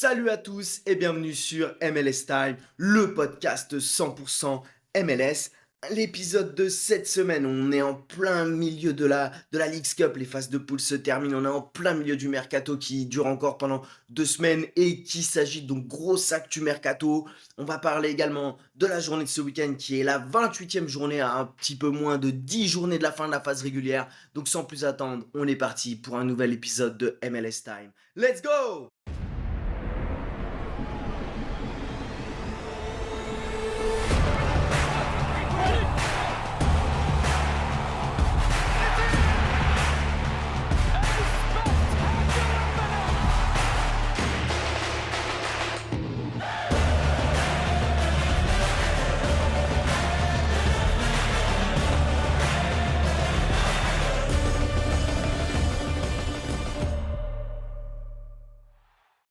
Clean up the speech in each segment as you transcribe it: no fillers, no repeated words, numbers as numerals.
Salut à tous et bienvenue sur MLS Time, le podcast 100% MLS. L'épisode de cette semaine, on est en plein milieu de la Leagues Cup, les phases de poule se terminent, on est en plein milieu du mercato qui dure encore pendant 2 semaines et qui s'agit donc gros actu mercato. On va parler également de la journée de ce week-end qui est la 28e journée à un petit peu moins de 10 journées de la fin de la phase régulière. Donc sans plus attendre, on est parti pour un nouvel épisode de MLS Time. Let's go!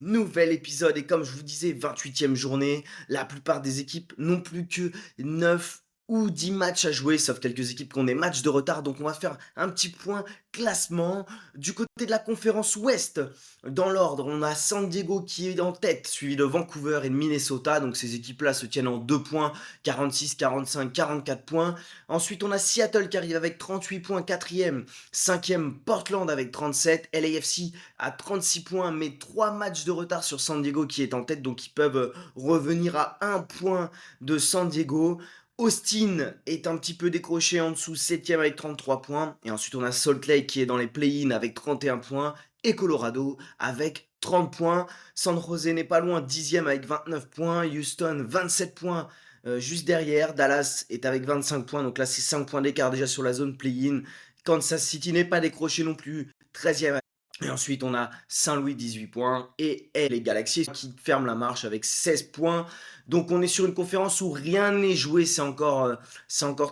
Nouvel épisode et comme je vous disais, 28e journée. La plupart des équipes n'ont plus que 9 ou 10 matchs à jouer, sauf quelques équipes qui ont des matchs de retard. Donc on va faire un petit point classement. Du côté de la conférence Ouest, dans l'ordre, on a San Diego qui est en tête, suivi de Vancouver et de Minnesota. Donc ces équipes-là se tiennent en 2 points, 46, 45, 44 points. Ensuite, on a Seattle qui arrive avec 38 points, 4e. 5e, Portland avec 37. LAFC à 36 points, mais 3 matchs de retard sur San Diego qui est en tête, donc ils peuvent revenir à 1 point de San Diego. Austin est un petit peu décroché en dessous, 7e avec 33 points. Et ensuite, on a Salt Lake qui est dans les play-in avec 31 points. Et Colorado avec 30 points. San Jose n'est pas loin, 10e avec 29 points. Houston, 27 points juste derrière. Dallas est avec 25 points. Donc là, c'est 5 points d'écart déjà sur la zone play-in. Kansas City n'est pas décroché non plus, 13e. Et ensuite, on a Saint-Louis, 18 points, et les Galaxies qui ferment la marche avec 16 points. Donc, on est sur une conférence où rien n'est joué, c'est encore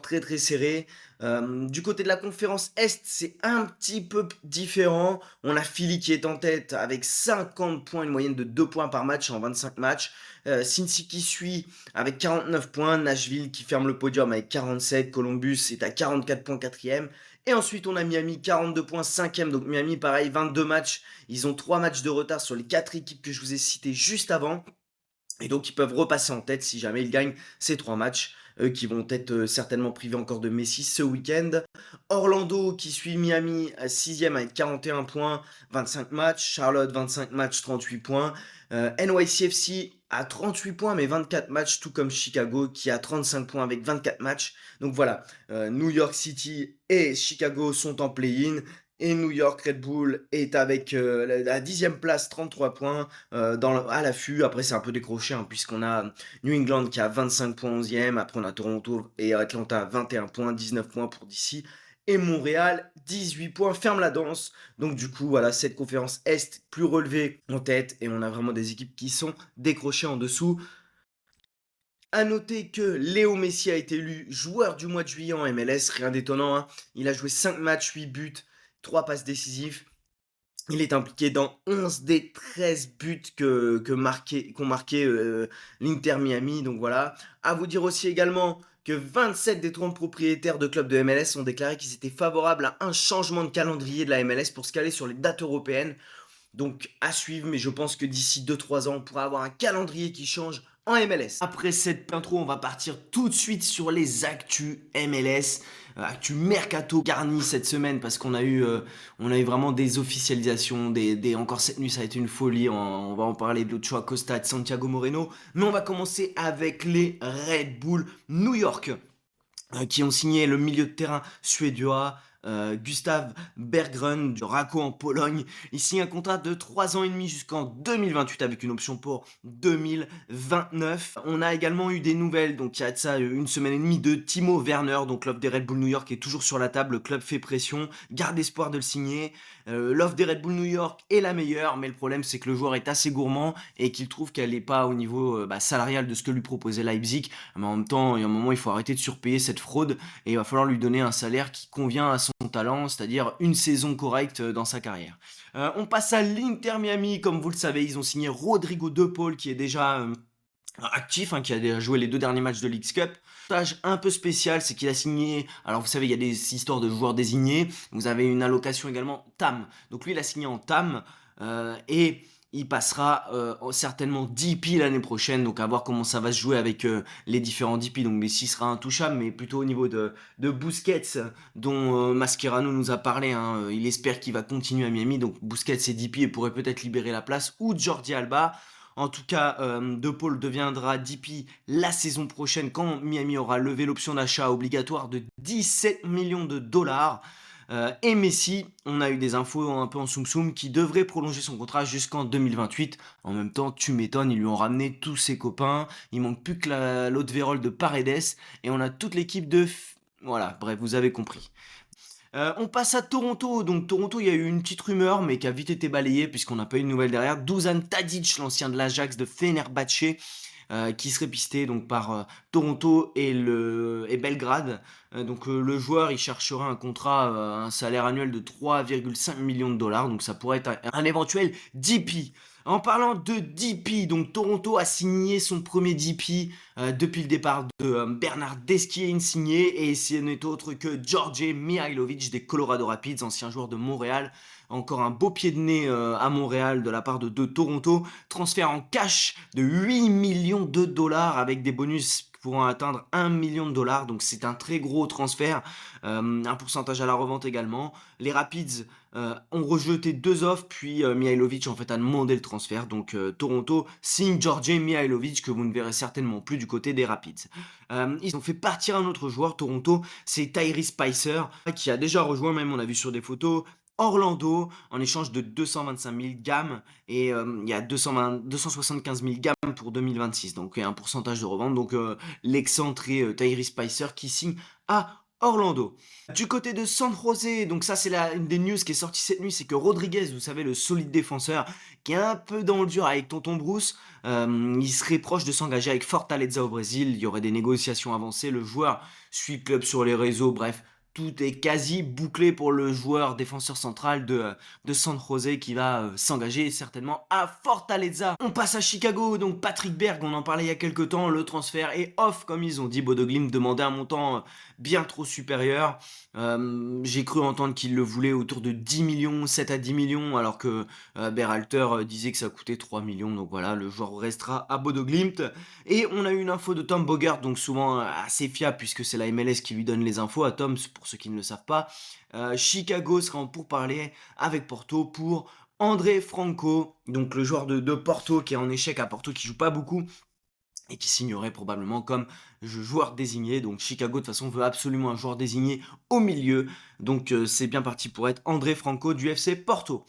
très très serré. Du côté de la conférence Est, c'est un petit peu différent. On a Philly qui est en tête avec 50 points, une moyenne de 2 points par match en 25 matchs. Cincy qui suit avec 49 points. Nashville qui ferme le podium avec 47. Columbus est à 44 points, 4e. Et ensuite, on a Miami, 42 points, 5e. Donc Miami, pareil, 22 matchs. Ils ont 3 matchs de retard sur les 4 équipes que je vous ai citées juste avant. Et donc, ils peuvent repasser en tête si jamais ils gagnent ces 3 matchs, qui vont être certainement privés encore de Messi ce week-end. Orlando qui suit Miami à 6e avec 41 points, 25 matchs. Charlotte, 25 matchs, 38 points. NYCFC à 38 points, mais 24 matchs, tout comme Chicago qui a 35 points avec 24 matchs. Donc voilà, New York City et Chicago sont en play-in. Et New York Red Bull est avec la 10e place, 33 points à l'affût. Après, c'est un peu décroché puisqu'on a New England qui a 25 points, 11e. Après, on a Toronto et Atlanta 21 points, 19 points pour DC. Et Montréal, 18 points, ferme la danse. Donc du coup, voilà, cette conférence Est plus relevée en tête. Et on a vraiment des équipes qui sont décrochées en dessous. À noter que Léo Messi a été élu joueur du mois de juillet en MLS, rien d'étonnant. Il a joué 5 matchs, 8 buts, 3 passes décisives. Il est impliqué dans 11 des 13 buts qu'ont marqué l'Inter Miami. Donc voilà. À vous dire aussi également que 27 des 30 propriétaires de clubs de MLS ont déclaré qu'ils étaient favorables à un changement de calendrier de la MLS pour se caler sur les dates européennes. Donc à suivre, mais je pense que d'ici 2-3 ans, on pourra avoir un calendrier qui change en MLS. Après cette intro, on va partir tout de suite sur les actus MLS, actus mercato garni cette semaine parce qu'on a eu vraiment des officialisations, encore cette nuit ça a été une folie. On va en parler de Ochoa Costa et de Santiago Moreno, mais on va commencer avec les Red Bull New York qui ont signé le milieu de terrain suédois Gustav Berggren du Raco en Pologne. Il signe un contrat de 3 ans et demi jusqu'en 2028 avec une option pour 2029. On a également eu des nouvelles, donc il y a de ça une semaine et demie, de Timo Werner, donc l'offre des Red Bull New York est toujours sur la table, le club fait pression, garde espoir de le signer. L'offre des Red Bull New York est la meilleure, mais le problème c'est que le joueur est assez gourmand et qu'il trouve qu'elle n'est pas au niveau salarial de ce que lui proposait Leipzig. Mais en même temps, il y a un moment, il faut arrêter de surpayer cette fraude et il va falloir lui donner un salaire qui convient à son talent, c'est-à-dire une saison correcte dans sa carrière. On passe à l'Inter Miami, comme vous le savez, ils ont signé Rodrigo De Paul qui est déjà actif, qui a déjà joué les 2 derniers matchs de Leagues Cup. Stage un peu spécial, c'est qu'il a signé, alors vous savez, il y a des histoires de joueurs désignés, vous avez une allocation également TAM. Donc lui, il a signé en TAM et il passera, certainement DP l'année prochaine, donc à voir comment ça va se jouer avec, les différents DP. Donc Messi sera intouchable, mais plutôt au niveau de Busquets, dont, Mascherano nous a parlé, hein, il espère qu'il va continuer à Miami, donc Busquets et DP et pourrait peut-être libérer la place ou Jordi Alba. En tout cas, De Paul deviendra DP la saison prochaine quand Miami aura levé l'option d'achat obligatoire de 17 millions de dollars. Et Messi, on a eu des infos un peu en soum soum qui devrait prolonger son contrat jusqu'en 2028. En même temps, tu m'étonnes, ils lui ont ramené tous ses copains. Il manque plus que l'autre vérole de Paredes et on a toute l'équipe voilà, bref, vous avez compris. On passe à Toronto. Donc Toronto, il y a eu une petite rumeur, mais qui a vite été balayée puisqu'on n'a pas eu de nouvelles derrière. Dusan Tadic, l'ancien de l'Ajax de Fenerbahçe, qui serait pisté donc par Toronto et Belgrade. Le joueur, il cherchera un contrat, un salaire annuel de 3,5 millions de dollars. Donc ça pourrait être un éventuel DP. En parlant de DP, donc Toronto a signé son premier DP depuis le départ de Bernard Desquier insigné et ce n'est autre que George Mihailovic des Colorado Rapids, ancien joueur de Montréal. Encore un beau pied de nez à Montréal de la part de Toronto. Transfert en cash de 8 millions de dollars avec des bonus pouvant atteindre 1 million de dollars. Donc c'est un très gros transfert. Un pourcentage à la revente également. Les Rapids ont rejeté 2 offres, puis Mihailovic en fait a demandé le transfert. Donc Toronto signe George Mihailovic que vous ne verrez certainement plus du côté des Rapids. Ils ont fait partir un autre joueur, Toronto, c'est Tyrese Spicer, qui a déjà rejoint, même on a vu sur des photos, Orlando en échange de 225 000 gammes et il y a 275 000 gammes pour 2026, donc il y a un pourcentage de revente. Donc l'excentré Tyrese Spicer qui signe à Orlando. Du côté de San José, donc ça c'est une des news qui est sortie cette nuit, c'est que Rodriguez, vous savez le solide défenseur qui est un peu dans le dur avec Tonton Bruce, il serait proche de s'engager avec Fortaleza au Brésil. Il y aurait des négociations avancées, le joueur suit le club sur les réseaux, bref, tout est quasi bouclé pour le joueur défenseur central de San José qui va s'engager certainement à Fortaleza. On passe à Chicago, donc Patrick Berg, on en parlait il y a quelques temps, le transfert est off comme ils ont dit. Bodo Glimt demandait un montant bien trop supérieur. J'ai cru entendre qu'il le voulait autour de 10 millions, 7 à 10 millions, alors que Berhalter disait que ça coûtait 3 millions. Donc voilà, le joueur restera à Bodo Glimt. Et on a eu une info de Tom Bogert, donc souvent assez fiable puisque c'est la MLS qui lui donne les infos à Tom, pour ceux qui ne le savent pas. Chicago sera en pourparlers avec Porto pour André Franco, donc le joueur de Porto qui est en échec à Porto, qui joue pas beaucoup et qui signerait probablement comme joueur désigné. Donc Chicago de toute façon veut absolument un joueur désigné au milieu. Donc c'est bien parti pour être André Franco du FC Porto.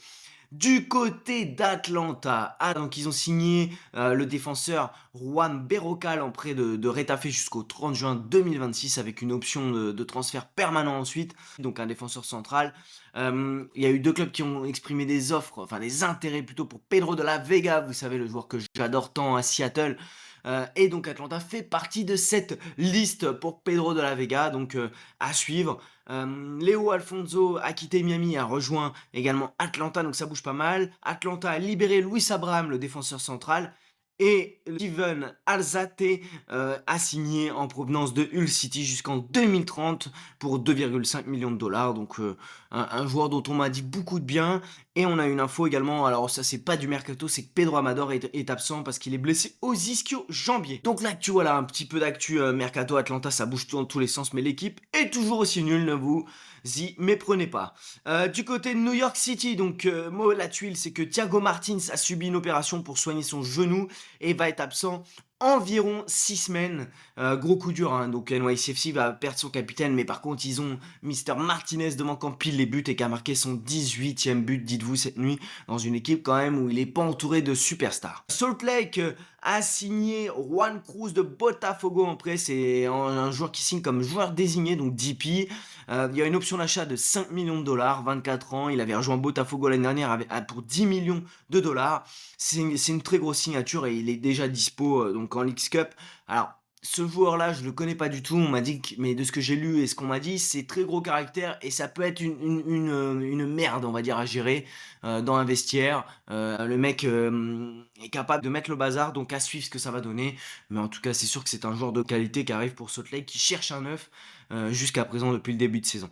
Du côté d'Atlanta, donc ils ont signé le défenseur Juan Berrocal en prêt de Retafe jusqu'au 30 juin 2026 avec une option de transfert permanent ensuite, donc un défenseur central. Il y a eu 2 clubs qui ont exprimé des offres, enfin des intérêts plutôt pour Pedro de la Vega, vous savez le joueur que j'adore tant à Seattle. Et donc Atlanta fait partie de cette liste pour Pedro de la Vega, donc à suivre. Léo Alfonso a quitté Miami, a rejoint également Atlanta, donc ça bouge pas mal. Atlanta a libéré Luis Abraham, le défenseur central. Et Steven Alzate a signé en provenance de Hull City jusqu'en 2030 pour 2,5 millions de dollars. Donc un joueur dont on m'a dit beaucoup de bien. Et on a une info également, alors ça c'est pas du mercato, c'est que Pedro Amador est absent parce qu'il est blessé aux ischio-jambiers. Donc l'actu, voilà, un petit peu d'actu mercato Atlanta, ça bouge tout dans tous les sens, mais l'équipe est toujours aussi nulle, ne vous y méprenez pas. Du côté de New York City, donc moi la tuile, c'est que Thiago Martins a subi une opération pour soigner son genou et va être absent environ 6 semaines. Gros coup dur, hein. Donc NYCFC va perdre son capitaine, mais par contre ils ont Mister Martinez devant qui empile les buts et qui a marqué son 18e but, dites-vous, cette nuit, dans une équipe quand même où il n'est pas entouré de superstars. Salt Lake a signé Juan Cruz de Botafogo en prêt, c'est un joueur qui signe comme joueur désigné, donc DP. Il y a une option d'achat de 5 millions de dollars, 24 ans, il avait rejoint Botafogo l'année dernière pour 10 millions de dollars. C'est une très grosse signature et il est déjà dispo donc en Leagues Cup. Alors ce joueur-là, je le connais pas du tout. On m'a dit mais de ce que j'ai lu et ce qu'on m'a dit, c'est très gros caractère et ça peut être une merde, on va dire, à gérer dans un vestiaire. Le mec est capable de mettre le bazar, donc à suivre ce que ça va donner. Mais en tout cas, c'est sûr que c'est un joueur de qualité qui arrive pour Salt Lake, qui cherche un neuf jusqu'à présent depuis le début de saison.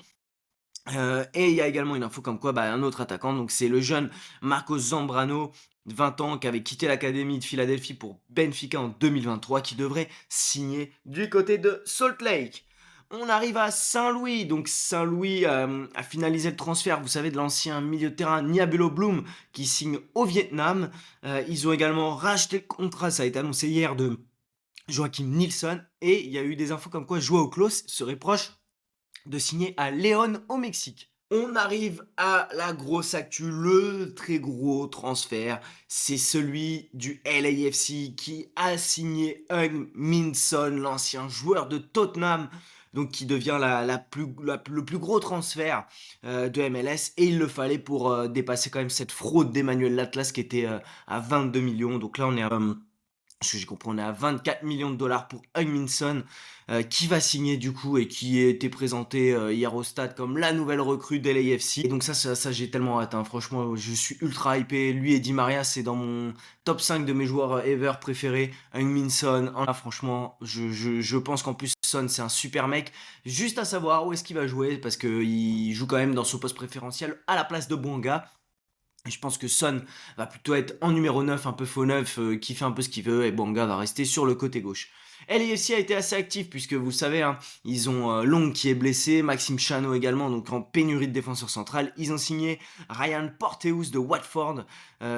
Et il y a également une info comme quoi un autre attaquant, donc c'est le jeune Marcos Zambrano 20 ans, qui avait quitté l'académie de Philadelphie pour Benfica en 2023, qui devrait signer du côté de Salt Lake. On arrive à Saint-Louis, donc Saint-Louis a finalisé le transfert, vous savez, de l'ancien milieu de terrain Niabello Bloom qui signe au Vietnam. Ils ont également racheté le contrat, ça a été annoncé hier, de Joachim Nilsson, et il y a eu des infos comme quoi Joao Klaus serait proche de signer à León au Mexique. On arrive à la grosse actu, le très gros transfert, c'est celui du LAFC qui a signé Heung Min Son, l'ancien joueur de Tottenham, donc qui devient le plus gros transfert de MLS, et il le fallait pour dépasser quand même cette fraude d'Emmanuel Latlas qui était à 22 millions. Donc là on est à ce que j'ai compris, on est à 24 millions de dollars pour Heung-min Son, qui va signer du coup et qui a été présenté hier au stade comme la nouvelle recrue de LAFC. Et donc ça j'ai tellement hâte, hein. Franchement, je suis ultra hypé. Lui et Di Maria, c'est dans mon top 5 de mes joueurs ever préférés. Heung-min Son, franchement, je pense qu'en plus Son, c'est un super mec. Juste à savoir où est-ce qu'il va jouer, parce qu'il joue quand même dans son poste préférentiel à la place de Bonga. Et je pense que Son va plutôt être en numéro 9, un peu faux neuf, qui fait un peu ce qu'il veut, et Bonga va rester sur le côté gauche. LAFC a été assez actif, puisque vous savez, hein, ils ont Long qui est blessé, Maxime Chano également, donc en pénurie de défenseur central. Ils ont signé Ryan Porteous de Watford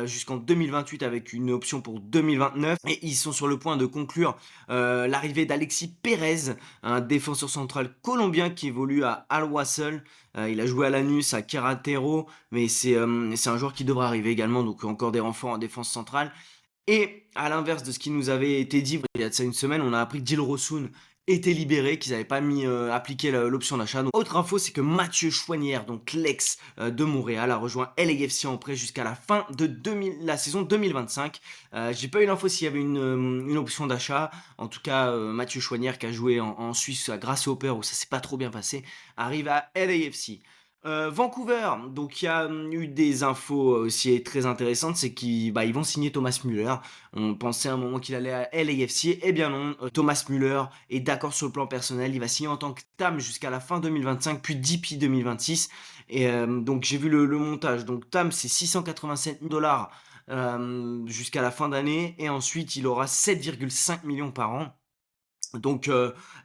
jusqu'en 2028 avec une option pour 2029. Et ils sont sur le point de conclure l'arrivée d'Alexis Pérez, un défenseur central colombien qui évolue à Al Wassel. Il a joué à Lanús, à Querétaro, mais c'est un joueur qui devrait arriver également, donc encore des renforts en défense centrale. Et à l'inverse de ce qui nous avait été dit il y a de ça une semaine, on a appris que Gil Rosun était libéré, qu'ils n'avaient pas appliqué l'option d'achat. Donc, autre info, c'est que Mathieu Chouanière, donc l'ex de Montréal, a rejoint LAFC en prêt jusqu'à la fin de la saison 2025. J'ai pas eu l'info s'il y avait une option d'achat. En tout cas, Mathieu Chouanière, qui a joué en Suisse grâce au Hopper, où ça s'est pas trop bien passé, arrive à LAFC. Vancouver, donc il y a eu des infos aussi très intéressantes, c'est qu'ils ils vont signer Thomas Müller. On pensait à un moment qu'il allait à LAFC, eh bien non, Thomas Müller est d'accord sur le plan personnel, il va signer en tant que TAM jusqu'à la fin 2025, puis DP 2026. Et donc j'ai vu le montage, donc TAM c'est 687 dollars jusqu'à la fin d'année, et ensuite il aura 7,5 millions par an. Donc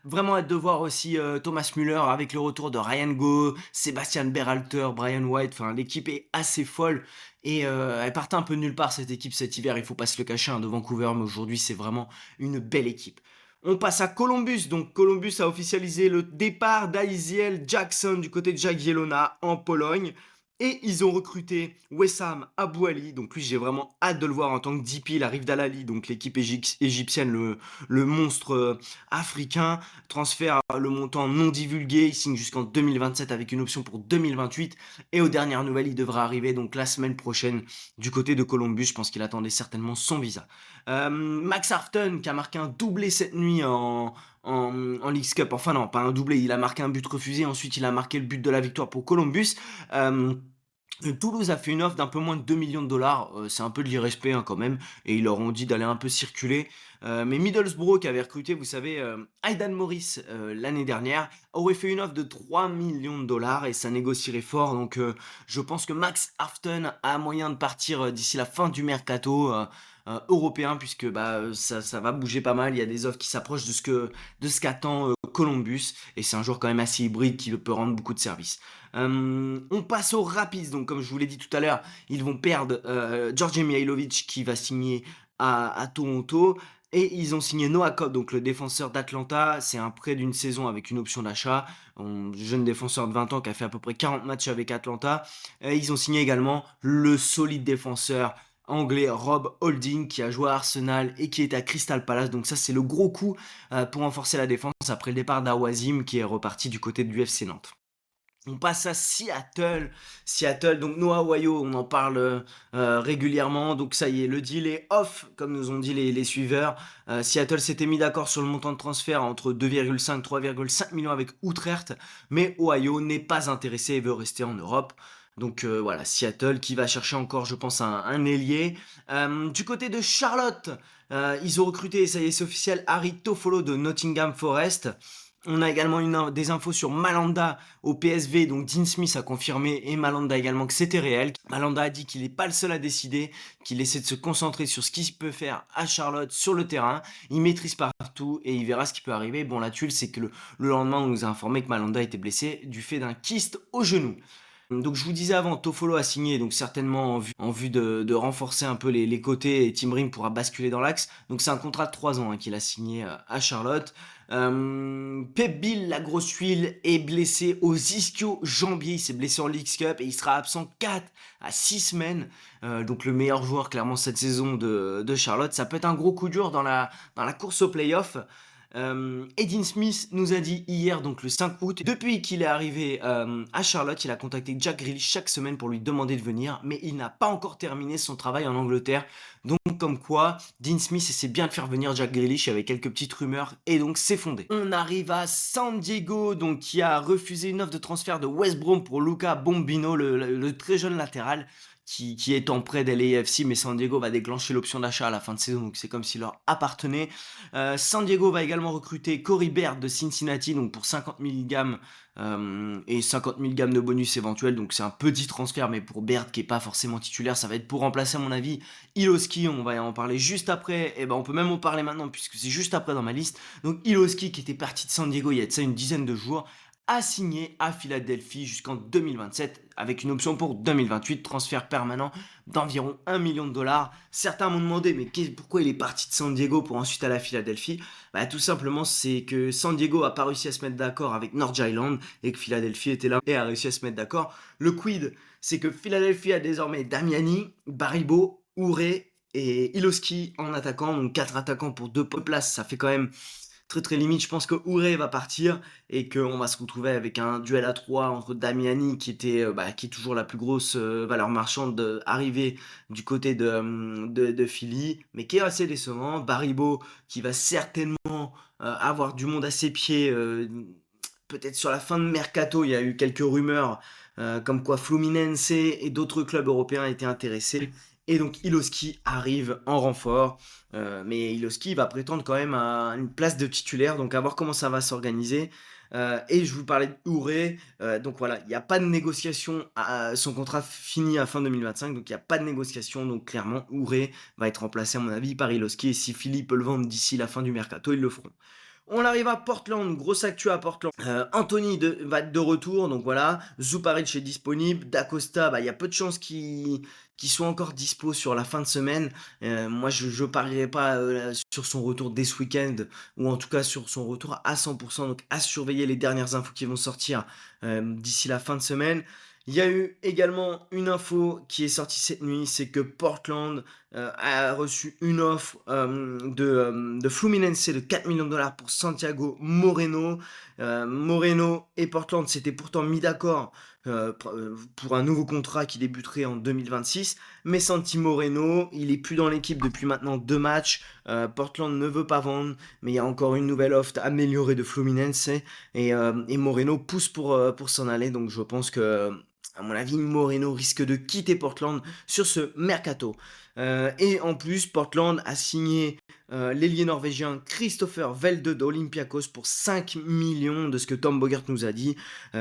vraiment hâte de voir aussi Thomas Müller avec le retour de Ryan Go, Sébastien Berhalter, Brian White. Enfin, l'équipe est assez folle, et elle partait un peu de nulle part cette équipe cet hiver, il faut pas se le cacher, hein, de Vancouver, mais aujourd'hui c'est vraiment une belle équipe. On passe à Columbus, donc Columbus a officialisé le départ d'Aiziel Jackson du côté de Jagiellona en Pologne. Et ils ont recruté Wessam Abouali, donc lui j'ai vraiment hâte de le voir en tant que DP, il arrive d'Al-Ahly, donc l'équipe égyptienne, le monstre africain. Transfert à le montant non divulgué, il signe jusqu'en 2027 avec une option pour 2028. Et aux dernières nouvelles, il devra arriver donc la semaine prochaine du côté de Columbus, je pense qu'il attendait certainement son visa. Max Harton qui a marqué un doublé cette nuit en Leagues Cup, enfin non, pas un doublé, il a marqué un but refusé, ensuite il a marqué le but de la victoire pour Columbus. Toulouse a fait une offre d'un peu moins de 2 millions de dollars, c'est un peu de l'irrespect, hein, quand même, et ils leur ont dit d'aller un peu circuler. Mais Middlesbrough, qui avait recruté, vous savez, Aidan Morris l'année dernière, aurait fait une offre de 3 millions de dollars, et ça négocierait fort. Donc je pense que Max Afton a moyen de partir d'ici la fin du mercato européen, puisque ça va bouger pas mal. Il y a des offres qui s'approchent de ce qu'attend Columbus, et c'est un joueur quand même assez hybride qui peut rendre beaucoup de services. On passe aux Rapids, donc comme je vous l'ai dit tout à l'heure, ils vont perdre Georgi Mihailovic qui va signer à Toronto, et ils ont signé Noah Cobb, donc le défenseur d'Atlanta. C'est un prêt d'une saison avec une option d'achat, un jeune défenseur de 20 ans qui a fait à peu près 40 matchs avec Atlanta. Ils ont signé également le solide défenseur anglais Rob Holding, qui a joué à Arsenal et qui est à Crystal Palace. Donc ça c'est le gros coup pour renforcer la défense après le départ d'Awazim, qui est reparti du côté du FC Nantes. On passe à Seattle. Seattle, donc Noah Wayo, on en parle régulièrement. Donc ça y est, le deal est off, comme nous ont dit les suiveurs. Seattle s'était mis d'accord sur le montant de transfert entre 2,5 et 3,5 millions avec Utrecht, mais Ohio n'est pas intéressé et veut rester en Europe. Donc voilà, Seattle qui va chercher encore, je pense, un ailier. Du côté de Charlotte, ils ont recruté, ça y est, c'est officiel, Harry Toffolo de Nottingham Forest. On a également des infos sur Malanda au PSV, donc Dean Smith a confirmé et Malanda également que c'était réel. Malanda a dit qu'il n'est pas le seul à décider, qu'il essaie de se concentrer sur ce qu'il peut faire à Charlotte sur le terrain. Il maîtrise partout et il verra ce qui peut arriver. Bon, la tuile, c'est que le lendemain, on nous a informé que Malanda était blessé du fait d'un kyste au genou. Donc je vous disais avant, Toffolo a signé, donc certainement en vue de renforcer un peu les côtés et Tim Ring pourra basculer dans l'axe. Donc c'est un contrat de 3 ans qu'il a signé à Charlotte. Pep Bill, la grosse huile, est blessé aux ischio-jambiers. Il s'est blessé en Leagues Cup et il sera absent 4 à 6 semaines. Donc le meilleur joueur clairement cette saison de Charlotte. Ça peut être un gros coup dur dans la course au playoff. Dean Smith nous a dit hier, donc le 5 août, depuis qu'il est arrivé à Charlotte, il a contacté Jack Grealish chaque semaine pour lui demander de venir, mais il n'a pas encore terminé son travail en Angleterre. Donc comme quoi, Dean Smith essaie bien de faire venir Jack Grealish avec quelques petites rumeurs, et donc c'est fondé. On arrive à San Diego, donc qui a refusé une offre de transfert de West Brom pour Luca Bombino, le très jeune latéral. Qui est en prêt d'LAFC, mais San Diego va déclencher l'option d'achat à la fin de saison, donc c'est comme s'il leur appartenait. San Diego va également recruter Corey Baird de Cincinnati, donc pour 50 000 gammes et 50 000 gammes de bonus éventuels, donc c'est un petit transfert, mais pour Baird qui est pas forcément titulaire, ça va être pour remplacer à mon avis Iloski, on va en parler juste après, et ben on peut même en parler maintenant puisque c'est juste après dans ma liste. Donc Iloski qui était parti de San Diego il y a de ça une dizaine de jours, a signé à Philadelphie jusqu'en 2027 avec une option pour 2028, transfert permanent d'environ 1 million de dollars. Certains m'ont demandé mais pourquoi il est parti de San Diego pour ensuite aller à Philadelphie. Bah, tout simplement c'est que San Diego a pas réussi à se mettre d'accord avec North Island et que Philadelphie était là et a réussi à se mettre d'accord. Le quid, c'est que Philadelphie a désormais Damiani, Baribo, Ouré et Iloski en attaquant, donc 4 attaquants pour 2 places, ça fait quand même très très limite. Je pense que Ouré va partir et qu'on va se retrouver avec un duel à 3 entre Damiani qui est toujours la plus grosse valeur marchande arrivée du côté de Philly, mais qui est assez décevant. Baribo qui va certainement avoir du monde à ses pieds. Peut-être sur la fin de mercato, il y a eu quelques rumeurs comme quoi Fluminense et d'autres clubs européens étaient intéressés. Et donc Iloski arrive en renfort, mais Iloski va prétendre quand même à une place de titulaire, donc à voir comment ça va s'organiser. Et je vous parlais de Ouré, donc voilà, il n'y a pas de négociation, son contrat finit à fin 2025, donc il n'y a pas de négociation, donc clairement Ouré va être remplacé à mon avis par Iloski, et si Philippe peut le vendre d'ici la fin du mercato, ils le feront. On arrive à Portland, grosse actu à Portland. Anthony va être de retour, donc voilà. Zuparic est disponible. D'Acosta, il y a peu de chances qu'il soit encore dispo sur la fin de semaine. Moi, je ne parierais pas sur son retour dès ce week-end, ou en tout cas sur son retour à 100%. Donc à surveiller les dernières infos qui vont sortir d'ici la fin de semaine. Il y a eu également une info qui est sortie cette nuit, c'est que Portland a reçu une offre de Fluminense de 4 millions de dollars pour Santiago Moreno. Moreno et Portland s'étaient pourtant mis d'accord pour un nouveau contrat qui débuterait en 2026. Mais Santi Moreno, il est plus dans l'équipe depuis maintenant 2 matchs. Portland ne veut pas vendre, mais il y a encore une nouvelle offre améliorée de Fluminense. Et Moreno pousse pour s'en aller. Donc je pense que à mon avis, Moreno risque de quitter Portland sur ce mercato. Et en plus, Portland a signé l'ailier norvégien Christopher Welde d'Olympiakos pour 5 millions de ce que Tom Bogert nous a dit.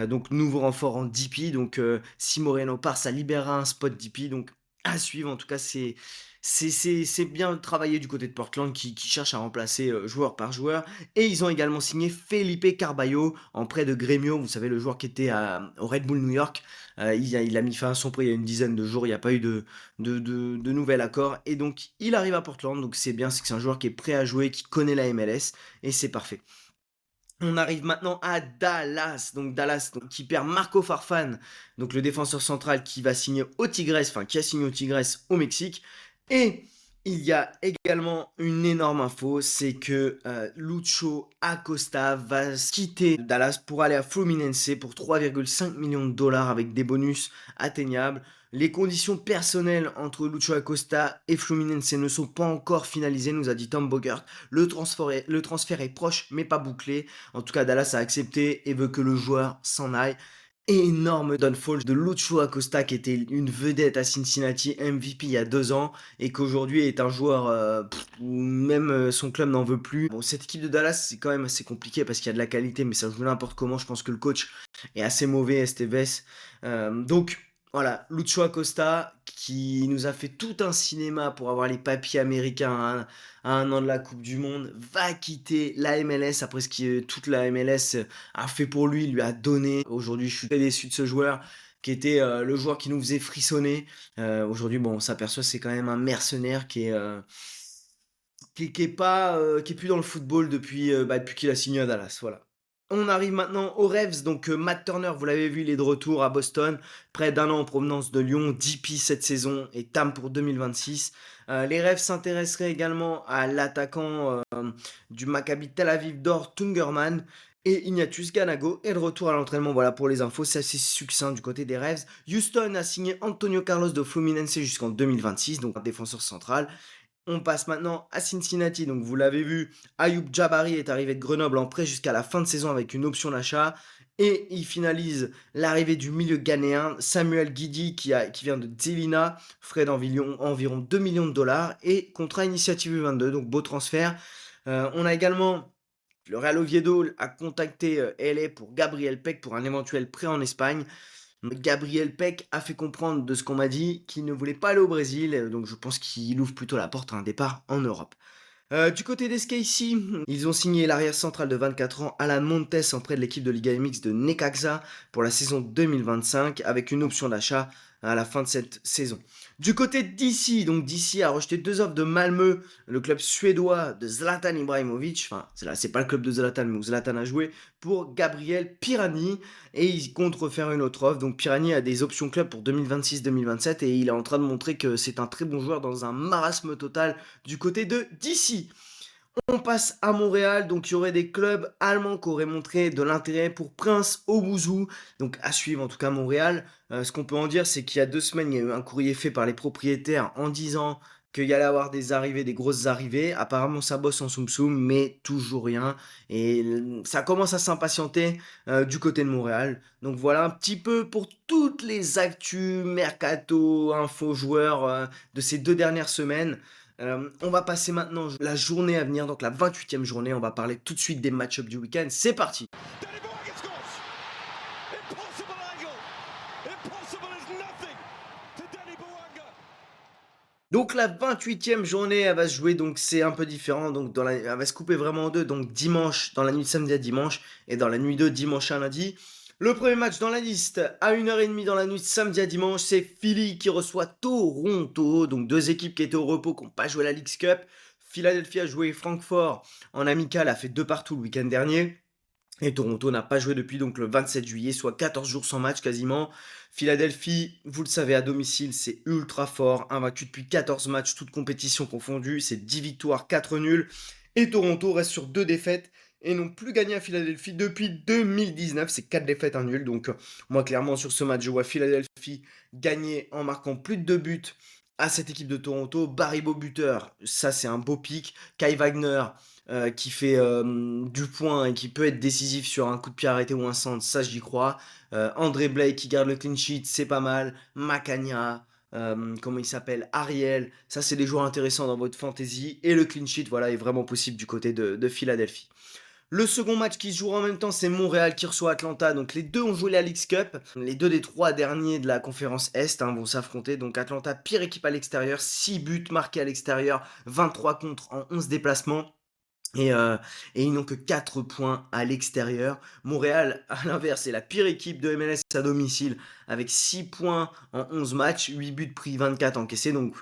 Donc nouveau renfort en DP. Donc si Moreno part, ça libérera un spot DP. Donc à suivre. En tout cas, c'est bien travaillé du côté de Portland qui cherche à remplacer joueur par joueur. Et ils ont également signé Felipe Carballo en prêt de Grêmio. Vous savez, le joueur qui était au Red Bull New York. Il a mis fin à son prêt il y a une dizaine de jours. Il n'y a pas eu de nouvel accord. Et donc, il arrive à Portland. Donc, c'est bien. C'est que c'est un joueur qui est prêt à jouer, qui connaît la MLS. Et c'est parfait. On arrive maintenant à Dallas, donc Dallas qui perd Marco Farfan, donc le défenseur central qui va signer au Tigres, enfin qui a signé au Tigres au Mexique. Et il y a également une énorme info, c'est que Lucho Acosta va quitter Dallas pour aller à Fluminense pour 3,5 millions de dollars avec des bonus atteignables. Les conditions personnelles entre Lucho Acosta et Fluminense ne sont pas encore finalisées, nous a dit Tom Bogert. Le transfert est proche mais pas bouclé. En tout cas, Dallas a accepté et veut que le joueur s'en aille. Énorme downfall de Lucho Acosta qui était une vedette à Cincinnati, MVP il y a 2 ans et qu'aujourd'hui est un joueur même, son club n'en veut plus. Bon, cette équipe de Dallas, c'est quand même assez compliqué parce qu'il y a de la qualité, mais ça joue n'importe comment. Je pense que le coach est assez mauvais, Esteves. Donc voilà, Lucho Acosta qui nous a fait tout un cinéma pour avoir les papiers américains à 1 an de la coupe du monde, va quitter la MLS après ce que toute la MLS a fait pour lui, lui a donné. Aujourd'hui, je suis très déçu de ce joueur qui était, le joueur qui nous faisait frissonner. Aujourd'hui, bon, on s'aperçoit que c'est quand même un mercenaire qui est pas, qui est plus dans le football depuis qu'il a signé à Dallas, voilà. On arrive maintenant aux Revs, donc Matt Turner, vous l'avez vu, il est de retour à Boston, près d'1 an en provenance de Lyon, 10 pistes cette saison et TAM pour 2026. Les Revs s'intéresseraient également à l'attaquant, du Maccabi Tel Aviv d'Or, Tungerman, et Ignatius Ganago est de retour à l'entraînement. Voilà pour les infos, c'est assez succinct du côté des Revs. Houston a signé Antonio Carlos de Fluminense jusqu'en 2026, donc un défenseur central. On passe maintenant à Cincinnati. Donc, vous l'avez vu, Ayoub Jabari est arrivé de Grenoble en prêt jusqu'à la fin de saison avec une option d'achat. Et il finalise l'arrivée du milieu ghanéen Samuel Guidi qui vient de Zelina, frais d'environ 2 millions de dollars et contrat initiative U22, donc beau transfert. On a également le Real Oviedo a contacté LA pour Gabriel Peck pour un éventuel prêt en Espagne. Gabriel Peck a fait comprendre de ce qu'on m'a dit qu'il ne voulait pas aller au Brésil, donc je pense qu'il ouvre plutôt la porte à un départ en Europe. Du côté des SKC, ils ont signé l'arrière central de 24 ans Alan Montes en prêt de l'équipe de Liga MX de Necaxa pour la saison 2025 avec une option d'achat à la fin de cette saison. Du côté de DC, donc DC a rejeté 2 offres de Malmö, le club suédois de Zlatan Ibrahimovic, enfin c'est pas le club de Zlatan mais où Zlatan a joué, pour Gabriel Pirani et il compte refaire une autre offre. Donc Pirani a des options club pour 2026-2027 et il est en train de montrer que c'est un très bon joueur dans un marasme total du côté de DC. On passe à Montréal, donc il y aurait des clubs allemands qui auraient montré de l'intérêt pour Prince Owuzu, donc à suivre en tout cas Montréal. Ce qu'on peut en dire, c'est qu'il y a 2 semaines, il y a eu un courrier fait par les propriétaires en disant qu'il y allait avoir des arrivées, des grosses arrivées. Apparemment, ça bosse en soum soum, mais toujours rien. Et ça commence à s'impatienter du côté de Montréal. Donc voilà un petit peu pour toutes les actus, mercato, info joueurs de ces 2 dernières semaines. On va passer maintenant la journée à venir, donc la 28e journée. On va parler tout de suite des match-ups du week-end. C'est parti. Donc la 28e journée, elle va se jouer, donc c'est un peu différent. Donc elle va se couper vraiment en deux. Donc dimanche, dans la nuit de samedi à dimanche, et dans la nuit de dimanche à lundi. Le premier match dans la liste, à 1h30 dans la nuit de samedi à dimanche, c'est Philly qui reçoit Toronto. Donc 2 équipes qui étaient au repos, qui n'ont pas joué la Leagues Cup. Philadelphie a joué Francfort en amical, a fait 2 partout le week-end dernier. Et Toronto n'a pas joué depuis donc le 27 juillet, soit 14 jours sans match quasiment. Philadelphie, vous le savez, à domicile, c'est ultra fort. Invaincu depuis 14 matchs, toutes compétitions confondues. C'est 10 victoires, 4 nuls. Et Toronto reste sur 2 défaites et n'ont plus gagné à Philadelphie depuis 2019. C'est 4 défaites, 1 nul. Donc moi, clairement, sur ce match, je vois Philadelphie gagner en marquant plus de 2 buts à cette équipe de Toronto. Barry Beau buteur, ça c'est un beau pic. Kai Wagner qui fait du point et qui peut être décisif sur un coup de pied arrêté ou un centre, ça j'y crois. André Blake qui garde le clean sheet, c'est pas mal. Macagna, comment il s'appelle, Ariel, ça c'est des joueurs intéressants dans votre fantasy. Et le clean sheet, voilà, est vraiment possible du côté de Philadelphie. Le second match qui se jouera en même temps, c'est Montréal qui reçoit Atlanta. Donc les deux ont joué la Leagues Cup. Les 2 des 3 derniers de la conférence Est vont s'affronter. Donc Atlanta, pire équipe à l'extérieur, 6 buts marqués à l'extérieur, 23 contre en 11 déplacements. Et ils n'ont que 4 points à l'extérieur. Montréal, à l'inverse, est la pire équipe de MLS à domicile avec 6 points en 11 matchs, 8 buts pris, 24 encaissés. Donc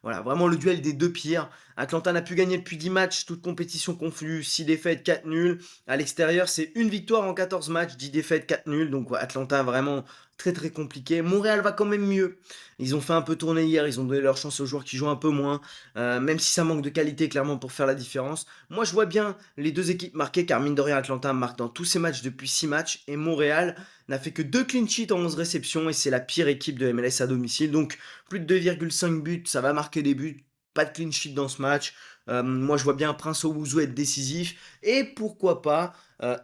voilà, vraiment le duel des 2 pires. Atlanta n'a pu gagner depuis 10 matchs, toutes compétitions confondues, 6 défaites, 4 nuls. À l'extérieur, c'est une victoire en 14 matchs, 10 défaites, 4 nuls. Donc Atlanta vraiment très très compliqué. Montréal va quand même mieux. Ils ont fait un peu tourner hier, ils ont donné leur chance aux joueurs qui jouent un peu moins. Même si ça manque de qualité clairement pour faire la différence. Moi je vois bien les 2 équipes marquer car mine de rien Atlanta marque dans tous ses matchs depuis 6 matchs et Montréal n'a fait que 2 clean sheets en 11 réceptions et c'est la pire équipe de MLS à domicile. Donc plus de 2,5 buts, ça va marquer des buts. Pas de clean sheet dans ce match. Moi je vois bien Prince Owuzu être décisif et pourquoi pas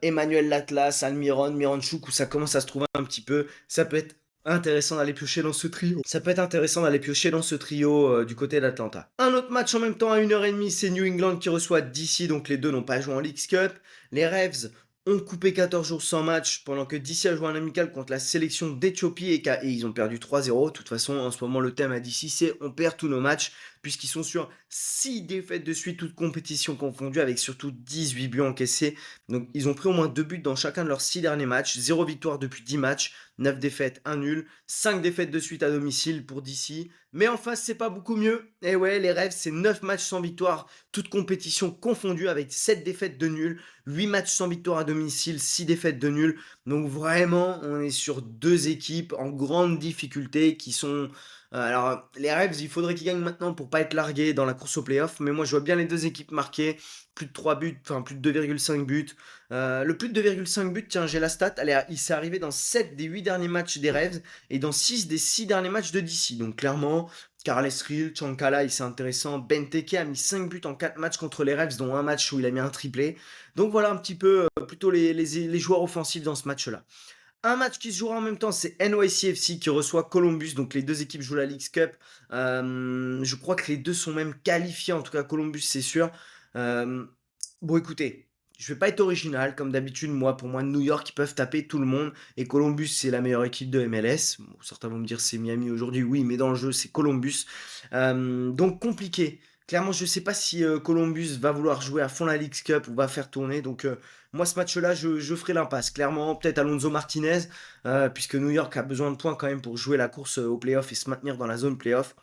Emmanuel Latlas, Almiron, Miranchuk où ça commence à se trouver un petit peu. Ça peut être Intéressant d'aller piocher dans ce trio. Ça peut être intéressant d'aller piocher dans ce trio, du côté d'Atlanta. Un autre match en même temps à 1h30, c'est New England qui reçoit DC, donc les 2 n'ont pas joué en Leagues Cup. Les Revs ont coupé 14 jours sans match, pendant que DC a joué un amical contre la sélection d'Éthiopie et ils ont perdu 3-0. De toute façon, en ce moment, le thème à DC, c'est on perd tous nos matchs, puisqu'ils sont sur 6 défaites de suite, toutes compétitions confondues, avec surtout 18 buts encaissés. Donc ils ont pris au moins 2 buts dans chacun de leurs 6 derniers matchs, 0 victoire depuis 10 matchs. 9 défaites, 1 nul, 5 défaites de suite à domicile pour DC. Mais en face, c'est pas beaucoup mieux. Et ouais, les Rêves, c'est 9 matchs sans victoire, toutes compétitions confondues avec 7 défaites de nul, 8 matchs sans victoire à domicile, 6 défaites de nul. Donc vraiment, on est sur deux équipes en grande difficulté qui sont... alors, les Rêves, il faudrait qu'ils gagnent maintenant pour pas être largués dans la course au playoff. Mais moi, je vois bien les deux équipes marquer plus de 3 buts, enfin plus de 2,5 buts. Le plus de 2,5 buts, tiens, j'ai la stat, il s'est arrivé dans 7 des 8 derniers matchs des Revs et dans 6 des 6 derniers matchs de DC. Donc clairement, Carles Real, Chankala, c'est intéressant. Benteke a mis 5 buts en 4 matchs contre les Revs, dont un match où il a mis un triplé. Donc voilà un petit peu plutôt les joueurs offensifs dans ce match-là. Un match qui se jouera en même temps, c'est NYCFC qui reçoit Columbus. Donc les deux équipes jouent la Leagues Cup. Je crois que les deux sont même qualifiés. En tout cas, Columbus, c'est sûr. Euh, bon, écoutez, je vais pas être original. Comme d'habitude, pour moi, New York, ils peuvent taper tout le monde. Et Columbus, c'est la meilleure équipe de MLS. Bon, certains vont me dire c'est Miami aujourd'hui. Oui, mais dans le jeu, c'est Columbus. Donc compliqué. Clairement, je ne sais pas si Columbus va vouloir jouer à fond la Leagues Cup ou va faire tourner. Donc moi, ce match-là, je ferai l'impasse. Clairement, peut-être Alonso Martinez, puisque New York a besoin de points quand même pour jouer la course au playoff et se maintenir dans la zone playoff.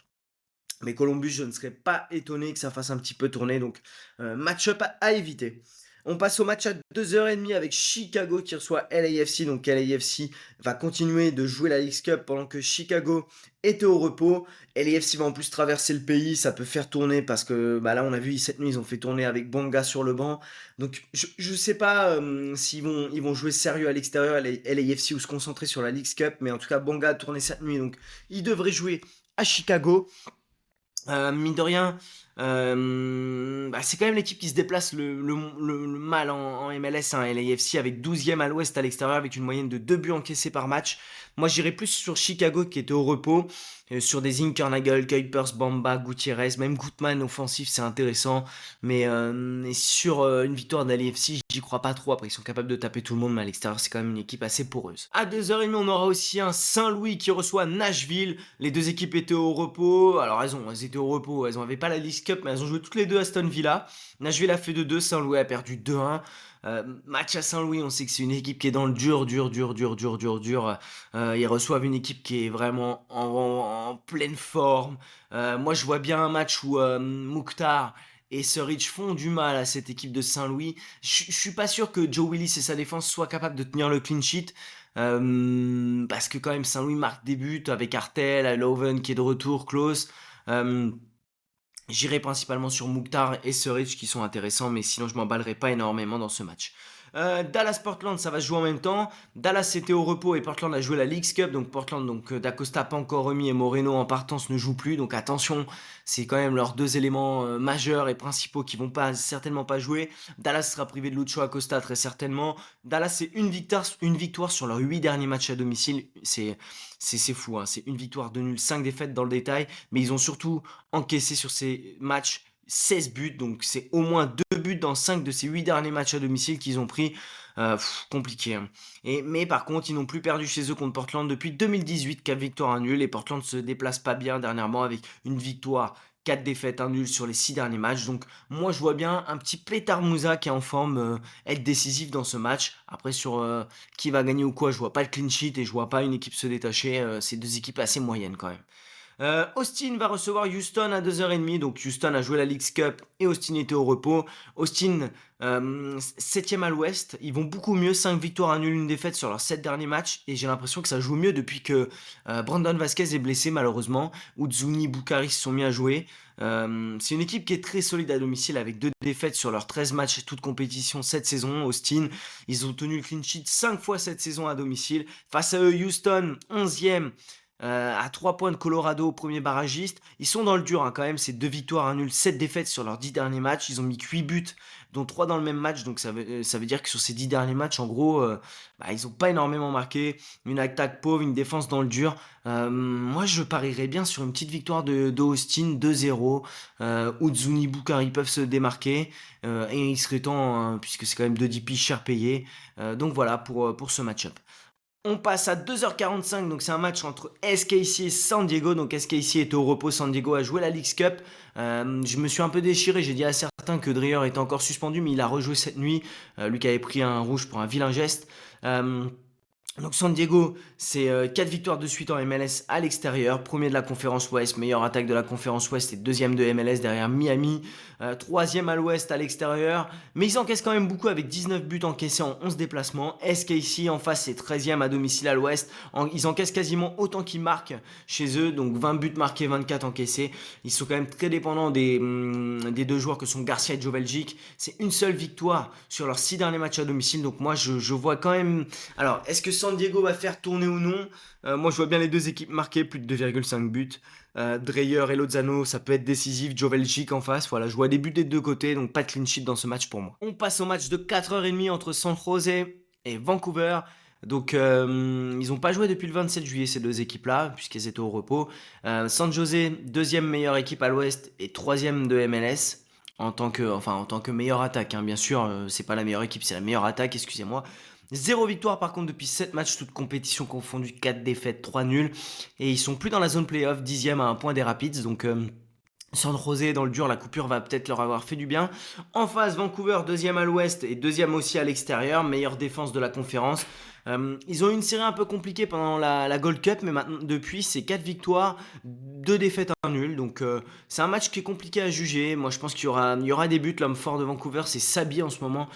Mais Columbus, je ne serais pas étonné que ça fasse un petit peu tourner. Donc, match-up à éviter. On passe au match à 2h30 avec Chicago qui reçoit LAFC. Donc LAFC va continuer de jouer la Leagues Cup pendant que Chicago était au repos. LAFC va en plus traverser le pays, ça peut faire tourner parce que bah là on a vu cette nuit ils ont fait tourner avec Bonga sur le banc. Donc je sais pas s'ils vont jouer sérieux à l'extérieur LAFC ou se concentrer sur la Leagues Cup. Mais en tout cas Bonga a tourné cette nuit donc il devrait jouer à Chicago. Mine de rien, bah, c'est quand même l'équipe qui se déplace le mal en MLS, hein, LAFC, avec 12e à l'ouest à l'extérieur, avec une moyenne de 2 buts encaissés par match. Moi, j'irais plus sur Chicago qui était au repos, sur des Inkernagel, Kuipers, Bamba, Gutierrez, même Gutman offensif, c'est intéressant. Mais sur une victoire de LAFC, j'y crois pas trop. Après, ils sont capables de taper tout le monde, mais à l'extérieur, c'est quand même une équipe assez poreuse. À 2h30, on aura aussi un Saint-Louis qui reçoit Nashville. Les deux équipes étaient au repos. Alors, elles étaient au repos. Elles n'avaient pas la League Cup, mais elles ont joué toutes les deux à Aston Villa. Nashville a fait 2-2. Saint-Louis a perdu 2-1. Match à Saint-Louis, on sait que c'est une équipe qui est dans le dur. Ils reçoivent une équipe qui est vraiment en pleine forme. Moi, je vois bien un match où Mouktar et Surridge font du mal à cette équipe de Saint-Louis. Je suis pas sûr que Joe Willis et sa défense soient capables de tenir le clean sheet. Parce que quand même Saint-Louis marque des buts avec Artel, Loven qui est de retour, close. J'irai principalement sur Mouktar et Surridge qui sont intéressants, mais sinon je m'emballerai pas énormément dans ce match. Dallas-Portland, ça va se jouer en même temps. Dallas était au repos et Portland a joué la Leagues Cup. Donc Portland, D'Acosta pas encore remis et Moreno en partance ne joue plus. Donc attention, c'est quand même leurs deux éléments majeurs et principaux qui vont certainement pas jouer. Dallas sera privé de Lucho Acosta très certainement. Dallas c'est une victoire sur leurs 8 derniers matchs à domicile. C'est fou, hein. C'est une victoire, 2 nuls, 5 défaites dans le détail. Mais ils ont surtout encaissé sur ces matchs 16 buts, donc c'est au moins 2 buts dans 5 de ces 8 derniers matchs à domicile qu'ils ont pris. Compliqué, hein. Mais par contre, ils n'ont plus perdu chez eux contre Portland depuis 2018, 4 victoires, 1 nul. Et Portland se déplace pas bien dernièrement avec une victoire, 4 défaites, 1 nul sur les 6 derniers matchs. Donc moi, je vois bien un petit Petar Musa qui est en forme être décisif dans ce match. Après, sur qui va gagner ou quoi, je vois pas le clean sheet et je vois pas une équipe se détacher. C'est deux équipes assez moyennes quand même. Austin va recevoir Houston à 2h30. Donc Houston a joué la Leagues Cup et Austin était au repos. Austin, 7ème à l'ouest. Ils vont beaucoup mieux. 5 victoires, 1 nul, 1 défaite sur leurs 7 derniers matchs. Et j'ai l'impression que ça joue mieux depuis que Brandon Vasquez est blessé malheureusement. Uzuni, Bukhari se sont mis à jouer. C'est une équipe qui est très solide à domicile avec 2 défaites sur leurs 13 matchs toutes compétitions cette saison. Austin, ils ont tenu le clean sheet 5 fois cette saison à domicile. Face à eux, Houston, 11e. à 3 points de Colorado, premier barragiste. Ils sont dans le dur, hein, quand même, c'est 2 victoires, 1 nul, 7 défaites sur leurs 10 derniers matchs. Ils ont mis que 8 buts, dont 3 dans le même match, donc ça veut dire que sur ces 10 derniers matchs, en gros, ils ont pas énormément marqué. Une attaque pauvre, une défense dans le dur. Moi, je parierais bien sur une petite victoire de Austin, 2-0, où Zuni Boukari peuvent se démarquer, et il serait temps, hein, puisque c'est quand même 2 DP cher payés. Donc voilà pour ce match-up. On passe à 2h45, donc c'est un match entre SKC et San Diego. Donc SKC est au repos, San Diego a joué la Leagues Cup. Je me suis un peu déchiré, j'ai dit à certains que Dreyer était encore suspendu, mais il a rejoué cette nuit. Lui qui avait pris un rouge pour un vilain geste. Donc San Diego, c'est 4 victoires de suite en MLS à l'extérieur, premier de la conférence Ouest, meilleure attaque de la conférence Ouest et deuxième de MLS derrière Miami, troisième à l'Ouest à l'extérieur, mais ils encaissent quand même beaucoup avec 19 buts encaissés en 11 déplacements. SKC en face c'est 13e à domicile à l'Ouest, ils encaissent quasiment autant qu'ils marquent chez eux, donc 20 buts marqués, 24 encaissés. Ils sont quand même très dépendants des deux joueurs que sont Garcia et Joveljic. C'est une seule victoire sur leurs 6 derniers matchs à domicile, donc moi je vois quand même... Alors, est-ce que San Diego va faire tourner ou non? Moi, je vois bien les deux équipes marquer plus de 2,5 buts. Dreyer et Lozano, ça peut être décisif. Joveljic en face. Voilà, je vois des buts des deux côtés, donc pas de clean sheet dans ce match pour moi. On passe au match de 4h30 entre San José et Vancouver. Donc, ils n'ont pas joué depuis le 27 juillet, ces deux équipes-là, puisqu'elles étaient au repos. San José, deuxième meilleure équipe à l'ouest et troisième de MLS. En tant que meilleure attaque, hein, bien sûr, c'est pas la meilleure équipe, c'est la meilleure attaque, excusez-moi. Zéro victoire par contre depuis 7 matchs, toutes compétitions confondues, 4 défaites, 3 nuls. Et ils sont plus dans la zone playoff, 10e à un point des Rapids. Donc San José dans le dur, la coupure va peut-être leur avoir fait du bien. En face, Vancouver, deuxième à l'ouest et deuxième aussi à l'extérieur, meilleure défense de la conférence. Ils ont eu une série un peu compliquée pendant la Gold Cup, mais maintenant, depuis, c'est 4 victoires, 2 défaites, 1 nul. Donc, c'est un match qui est compliqué à juger. Moi, je pense qu'il y aura des buts. L'homme fort de Vancouver, c'est Sabi en ce moment.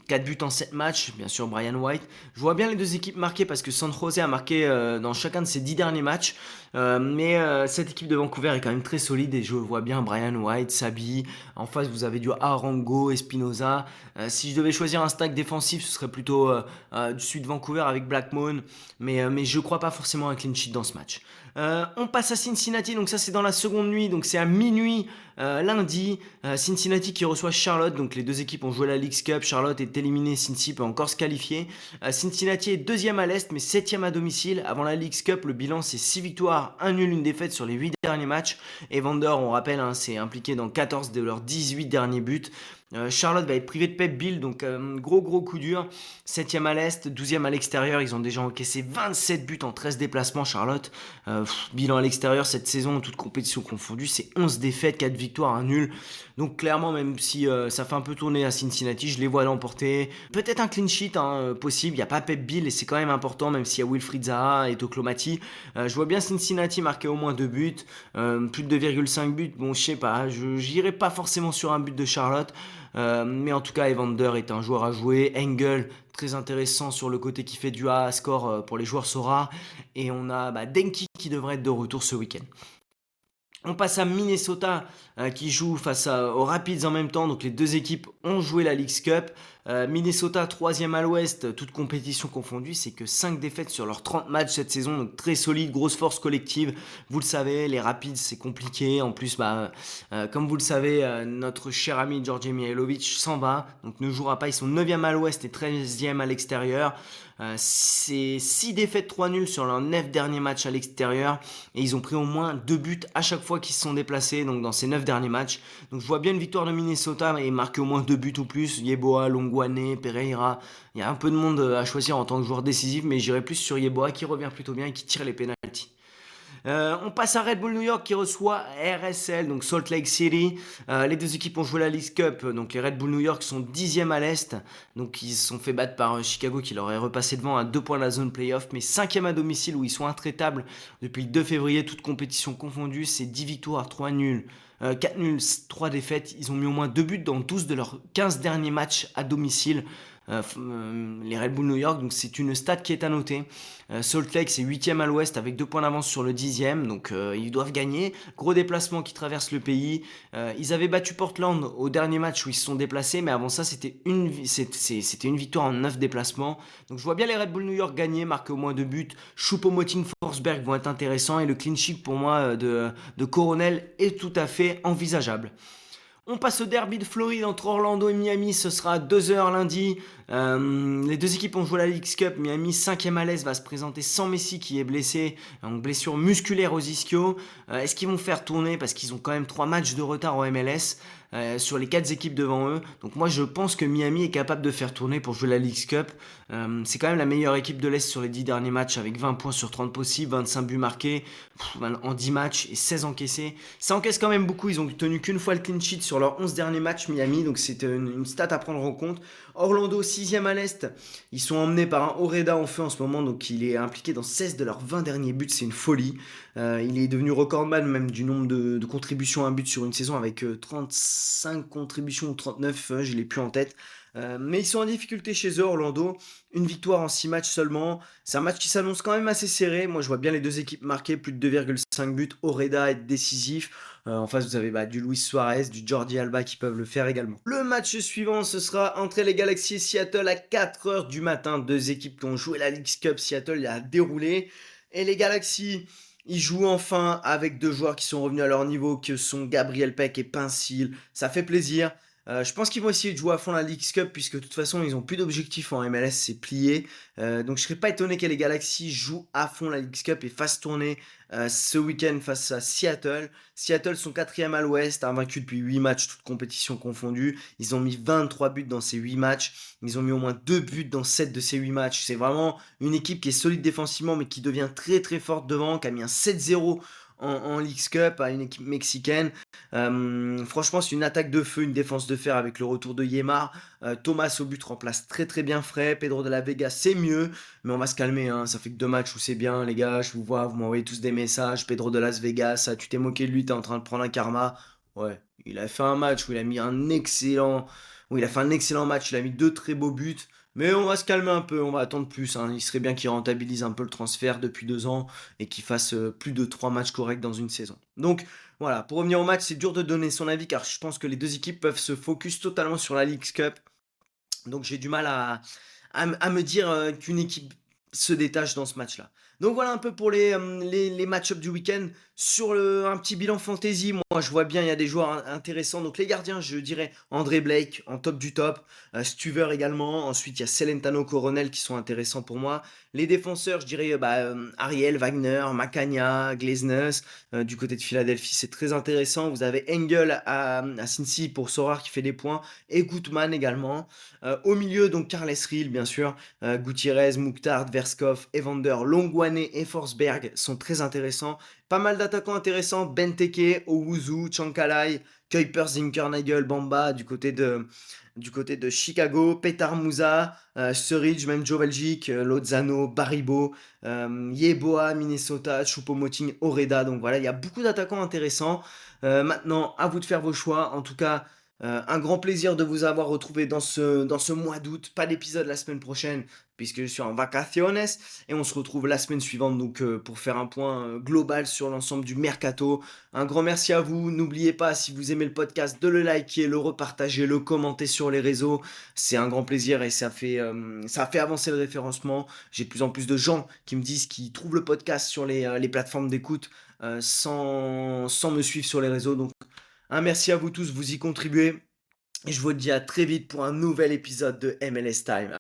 4 buts en 7 matchs. Bien sûr, Brian White. Je vois bien les deux équipes marquer parce que San Jose a marqué dans chacun de ses 10 derniers matchs. Mais cette équipe de Vancouver est quand même très solide et je vois bien Brian White, Sabi. En face, vous avez du Arango, Espinoza. Si je devais choisir un stack défensif, ce serait plutôt du sud de Vancouver avec Blackmon. Mais je crois pas forcément à un clean sheet dans ce match. On passe à Cincinnati, donc ça c'est dans la seconde nuit, donc c'est à minuit lundi. Cincinnati qui reçoit Charlotte, donc les deux équipes ont joué la Leagues Cup. Charlotte est éliminée, Cincy peut encore se qualifier. Cincinnati est deuxième à l'Est, mais septième à domicile. Avant la Leagues Cup, le bilan c'est 6 victoires, 1 nul, une défaite sur les 8 derniers matchs. Evander, on rappelle, hein, c'est impliqué dans 14 de leurs 18 derniers buts. Charlotte va être privé de Pep Bill, donc gros coup dur. 7ème à l'Est, 12ème à l'extérieur. Ils ont déjà encaissé 27 buts en 13 déplacements, Charlotte. Bilan à l'extérieur cette saison, toute compétition confondue, c'est 11 défaites, 4 victoires, 1 nul. Donc clairement, même si ça fait un peu tourner à Cincinnati, je les vois l'emporter. Peut-être un clean sheet possible, il n'y a pas Pep Bill et c'est quand même important, même s'il y a Wilfried Zaha et Toclomati. Je vois bien Cincinnati marquer au moins 2 buts, plus de 2,5 buts. Bon, je sais pas, je n'irai pas forcément sur un but de Charlotte. Mais en tout cas, Evander est un joueur à jouer. Engel, très intéressant sur le côté qui fait du A score pour les joueurs Sora. Et on a Denki qui devrait être de retour ce week-end. On passe à Minnesota qui joue face aux Rapids en même temps. Donc les deux équipes ont joué la Leagues Cup. Minnesota, troisième à l'ouest, toute compétition confondue. C'est que 5 défaites sur leurs 30 matchs cette saison. Donc très solide, grosse force collective. Vous le savez, les Rapids c'est compliqué. En plus, comme vous le savez, notre cher ami Georgi Mihailovic s'en va. Donc ne jouera pas. Ils sont 9e à l'ouest et 13e à l'extérieur. C'est 6 défaites, 3 nuls sur leurs 9 derniers matchs à l'extérieur. Et ils ont pris au moins 2 buts à chaque fois qu'ils se sont déplacés, donc dans ces 9 derniers matchs. Donc je vois bien une victoire de Minnesota et marquer au moins 2 buts ou plus. Yeboah, Longwane, Pereira. Il y a un peu de monde à choisir en tant que joueur décisif, mais j'irai plus sur Yeboah qui revient plutôt bien et qui tire les pénaltys. On passe à Red Bull New York qui reçoit RSL, donc Salt Lake City. Les deux équipes ont joué la Leagues Cup, donc les Red Bull New York sont 10e à l'Est. Donc ils se sont fait battre par Chicago qui leur est repassé devant à 2 points de la zone playoff, mais 5e à domicile où ils sont intraitables depuis le 2 février, toute compétition confondue. C'est 10 victoires, 3 nuls. 4 nuls, 3 défaites. Ils ont mis au moins 2 buts dans 12 de leurs 15 derniers matchs à domicile. Les Red Bull New York, donc c'est une stat qui est à noter. Salt Lake, c'est 8e à l'ouest avec 2 points d'avance sur le 10e, donc ils doivent gagner. Gros déplacement qui traverse le pays. Ils avaient battu Portland au dernier match où ils se sont déplacés, mais avant ça, c'était une victoire en 9 déplacements. Donc je vois bien les Red Bull New York gagner, marquer au moins 2 buts. Choupo-Moting, Forsberg vont être intéressants, et le clean sheet pour moi de Coronel est tout à fait envisageable. On passe au derby de Floride entre Orlando et Miami, ce sera à 2h lundi. Les deux équipes ont joué la Leagues Cup. Miami, 5e à l'Est, va se présenter sans Messi qui est blessé, donc blessure musculaire aux ischio. Est-ce qu'ils vont faire tourner parce qu'ils ont quand même 3 matchs de retard en MLS sur les 4 équipes devant eux. Donc moi je pense que Miami est capable de faire tourner pour jouer la Leagues Cup. C'est quand même la meilleure équipe de l'Est sur les 10 derniers matchs avec 20 points sur 30 possibles, 25 buts marqués en 10 matchs et 16 encaissés. Ça encaisse quand même beaucoup, ils ont tenu qu'une fois le clean sheet sur leurs 11 derniers matchs Miami, donc c'est une stat à prendre en compte. Orlando, 6e à l'Est, ils sont emmenés par un Oreda en feu en ce moment, donc il est impliqué dans 16 de leurs 20 derniers buts, c'est une folie. Il est devenu recordman même du nombre de contributions à un but sur une saison avec 35 contributions ou 39, je l'ai plus en tête. Mais ils sont en difficulté chez eux, Orlando. Une victoire en 6 matchs seulement. C'est un match qui s'annonce quand même assez serré. Moi, je vois bien les deux équipes marquer plus de 2,5 buts. Oreda être décisif. En face, vous avez du Luis Suarez, du Jordi Alba qui peuvent le faire également. Le match suivant, ce sera entre les Galaxy et Seattle à 4h du matin. Deux équipes qui ont joué la Leagues Cup. Seattle a déroulé. Et les Galaxy, ils jouent enfin avec deux joueurs qui sont revenus à leur niveau, que sont Gabriel Peck et Pincil. Ça fait plaisir. Je pense qu'ils vont essayer de jouer à fond la Leagues Cup puisque de toute façon ils ont plus d'objectifs en MLS, c'est plié. Donc je serais pas étonné que les Galaxy jouent à fond la Leagues Cup et fassent tourner ce week-end face à Seattle. Seattle sont 4e à l'ouest, invaincus depuis 8 matchs, toutes compétitions confondues. Ils ont mis 23 buts dans ces 8 matchs. Ils ont mis au moins 2 buts dans 7 de ces 8 matchs. C'est vraiment une équipe qui est solide défensivement mais qui devient très très forte devant, qui a mis un 7-0 en Leagues Cup à une équipe mexicaine. Franchement, c'est une attaque de feu, une défense de fer avec le retour de Yemar. Thomas au but remplace très très bien Frey. Pedro de la Vega, c'est mieux, mais on va se calmer, hein. Ça fait que 2 matchs où c'est bien, les gars. Je vous vois, vous m'envoyez tous des messages. Pedro de Las Vegas, tu t'es moqué de lui, t'es en train de prendre un karma. Ouais, il a fait un match où il a mis un excellent. Où il a fait un excellent match, il a mis 2 très beaux buts. Mais on va se calmer un peu, on va attendre plus, hein. Il serait bien qu'il rentabilise un peu le transfert depuis 2 ans et qu'il fasse plus de 3 matchs corrects dans une saison. Donc voilà, pour revenir au match, c'est dur de donner son avis car je pense que les deux équipes peuvent se focus totalement sur la Leagues Cup. Donc j'ai du mal à me dire qu'une équipe se détache dans ce match-là. Donc voilà un peu pour les match-ups du week-end. Sur un petit bilan fantasy, moi je vois bien, il y a des joueurs intéressants. Donc les gardiens, je dirais André Blake en top du top. Stuver également. Ensuite, il y a Celentano, Coronel qui sont intéressants pour moi. Les défenseurs, je dirais Ariel, Wagner, Macagna, Glaznes. Du côté de Philadelphie, c'est très intéressant. Vous avez Engel à Cincy pour Sorare qui fait des points. Et Gutmann également. Au milieu, donc Carles Riel, bien sûr. Gutiérrez, Mukhtar, Verskov, Evander, Longwane et Forsberg sont très intéressants. Pas mal d'attaquants intéressants. Benteke, Owuzu, Chancalay, Kuiper, Zinkernagel, Bamba du côté de Chicago, Petar Musa, Sturridge, même Joe Belgique, Lozano, Baribo, Yeboah, Minnesota, Choupo-Moting, Oreda. Donc voilà, il y a beaucoup d'attaquants intéressants. Maintenant, à vous de faire vos choix. En tout cas, un grand plaisir de vous avoir retrouvé dans ce mois d'août. Pas d'épisode la semaine prochaine puisque je suis en vacaciones et on se retrouve la semaine suivante donc pour faire un point global sur l'ensemble du mercato. Un grand merci à vous. N'oubliez pas, si vous aimez le podcast, de le liker, le repartager, le commenter sur les réseaux. C'est un grand plaisir et ça fait avancer le référencement. J'ai de plus en plus de gens qui me disent qu'ils trouvent le podcast sur les plateformes d'écoute sans me suivre sur les réseaux. Donc un merci à vous tous, vous y contribuez. Et je vous dis à très vite pour un nouvel épisode de MLS Time.